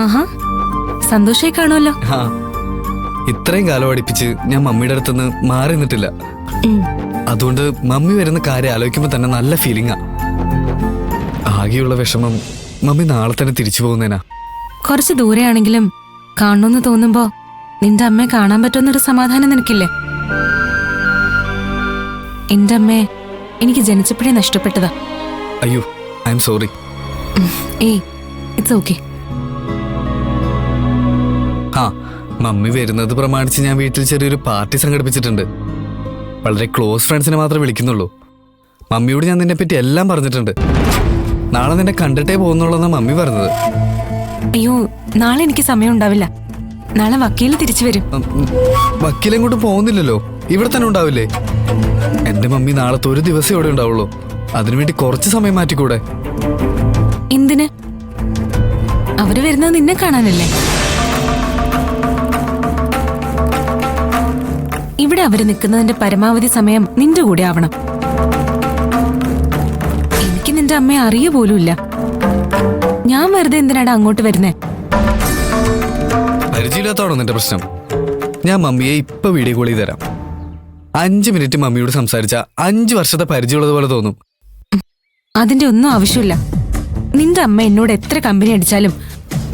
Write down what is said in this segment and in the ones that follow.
ആഹാ, സന്തോഷമായി കാണുമല്ലോ. ആ, ഇത്രയും കാലം പഠിപ്പിച്ച് ഞാൻ മമ്മിയുടെ അടുത്തുനിന്ന് മാറി നിന്നിട്ടില്ല. അതുകൊണ്ട് മമ്മി വരുന്ന കാര്യം ആലോചിക്കുമ്പോൾ തന്നെ നല്ല ഫീലിംഗാ. ആകെയുള്ള വിഷമം മമ്മി നാളെ തന്നെ തിരിച്ചു പോകുന്നേനാ. കുറച്ച് ദൂരെയാണെങ്കിലും കാണണമെന്ന് തോന്നുമ്പോ നിന്റെ അമ്മയെ കാണാൻ പറ്റുമെന്നൊരു സമാധാനം നിനക്കില്ലേ? എന്റെ അമ്മയെ എനിക്ക് ജനിച്ചപ്പോഴേ നഷ്ടപ്പെട്ടതാ. അയ്യോ, ഐ എം സോറി. ഏയ്, ഇറ്റ്സ് ഓക്കെ. ആ, മമ്മി വരുന്നത് പ്രമാണിച്ച് ഞാൻ വീട്ടിൽ ചെറിയൊരു പാർട്ടി സംഘടിപ്പിച്ചിട്ടുണ്ട്. വളരെ ക്ലോസ് ഫ്രണ്ട്സിനെ മാത്രമേ വിളിക്കുന്നുള്ളൂ. മമ്മിയോട് ഞാൻ നിന്നെപ്പറ്റി എല്ലാം പറഞ്ഞിട്ടുണ്ട്. നാളെ നിന്നെ കണ്ടിട്ടേ പോകുന്നുള്ളൂന്നാണ് മമ്മി പറഞ്ഞത്. അയ്യോ, നാളെ എനിക്ക് സമയം ഉണ്ടാവില്ല. നാളെ വക്കീൽ തിരിച്ചു വരും. വക്കീലെങ്ങോട്ടും പോകുന്നില്ലല്ലോ, ഇവിടെ തന്നെ ഉണ്ടാവില്ലേ? എന്റെ മമ്മി നാളത്തെ ഒരു ദിവസം ഇവിടെ ഉണ്ടാവുള്ളൂ. അതിനുവേണ്ടി കുറച്ച് സമയം മാറ്റിക്കൂടെ? എന്തിന്? അവര് വരുന്നത് നിന്നെ കാണാനല്ലേ? ഇവിടെ അവര് നിൽക്കുന്നതിന്റെ പരമാവധി സമയം നിന്റെ കൂടെ ആവണം. എനിക്ക് നിന്റെ അമ്മയെ അറിയ പോലുമില്ല. ഞാൻ വെറുതെ എന്തിനാണ് അങ്ങോട്ട് വരുന്നേ? പരിചയമില്ലാത്താണോ നിന്റെ പ്രശ്നം? ഞാൻ മമ്മിയെ ഇപ്പൊ വീഡിയോ കോൾ ചെയ്ത് തരാം. 5 മിനിറ്റ് മമ്മിയോട് സംസാരിച്ച 5 വർഷത്തെ പരിചയമുള്ളതുപോലെ തോന്നും. അതിന്റെ ഒന്നും ആവശ്യമില്ല. നിന്റെ അമ്മ എന്നോട് എത്ര കമ്പനി അടിച്ചാലും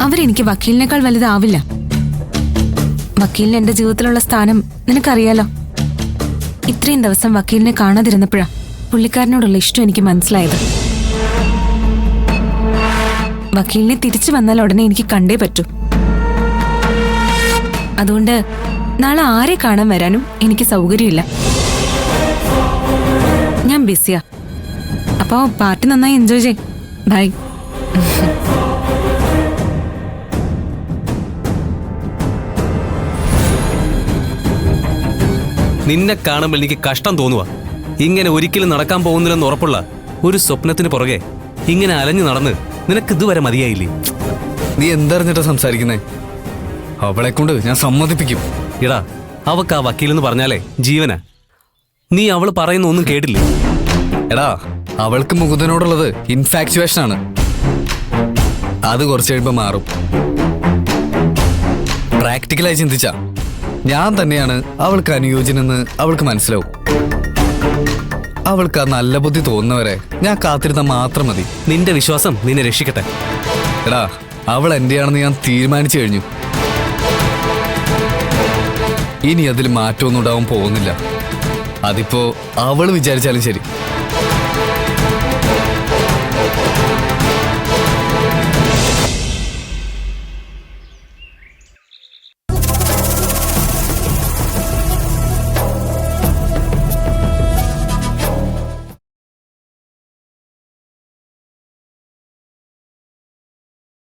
അവരെനിക്ക് വക്കീലിനേക്കാൾ വലുതാവില്ല. വക്കീലിന് എന്റെ ജീവിതത്തിലുള്ള സ്ഥാനം നിനക്കറിയാലോ. ഇത്രയും ദിവസം വക്കീലിനെ കാണാതിരുന്നപ്പോഴാ പുള്ളിക്കാരനോടുള്ള ഇഷ്ടം എനിക്ക് മനസ്സിലായത്. വക്കീലിനെ തിരിച്ചു വന്നാൽ ഉടനെ എനിക്ക് കണ്ടേ പറ്റൂ. അതുകൊണ്ട് നാളെ ആരെ കാണാൻ വരാനും എനിക്ക് സൗകര്യമില്ല. ഞാൻ ബിസിയാ. അപ്പോ പാർട്ടി നന്നായി എൻജോയ് ചെയ്. ബൈ. നിന്നെ കാണുമ്പോൾ എനിക്ക് കഷ്ടം തോന്നുക. ഇങ്ങനെ ഒരിക്കലും നടക്കാൻ പോകുന്നില്ലെന്ന് ഉറപ്പുള്ള ഒരു സ്വപ്നത്തിന് പുറകെ ഇങ്ങനെ അലഞ്ഞു നടന്ന് നിനക്ക് ഇതുവരെ മതിയായില്ലേ? നീ എന്തറിഞ്ഞിട്ടാ സംസാരിക്കുന്നേ? അവളെ കൊണ്ട് ഞാൻ സമ്മതിപ്പിക്കും. ഇടാ, അവക്ക് ആ വക്കീലെന്ന് പറഞ്ഞാലേ ജീവനാ. നീ അവള് പറയുന്ന ഒന്നും കേട്ടില്ലേ? എടാ, അവൾക്ക് മുകുന്ദനോടുള്ളത് ഇൻഫാക്ച്വേഷൻ ആണ്. അത് കുറച്ച് കഴിയുമ്പോൾ മാറും. പ്രാക്ടിക്കലായി ചിന്തിച്ച ഞാൻ തന്നെയാണ് അവൾക്ക് അനുയോജ്യനെന്ന് അവൾക്ക് മനസ്സിലാവും. അവൾക്ക് ആ നല്ല ബുദ്ധി തോന്നുന്നവരെ ഞാൻ കാത്തിരുന്ന മാത്രം മതി. നിന്റെ വിശ്വാസം നിന്നെ രക്ഷിക്കട്ടെ. എടാ, അവൾ എന്റെയാണെന്ന് ഞാൻ തീരുമാനിച്ചു കഴിഞ്ഞു. ഇനി അതിൽ മാറ്റമൊന്നും ഉണ്ടാവാൻ പോകുന്നില്ല. അതിപ്പോ അവൾ വിചാരിച്ചാലും ശരി.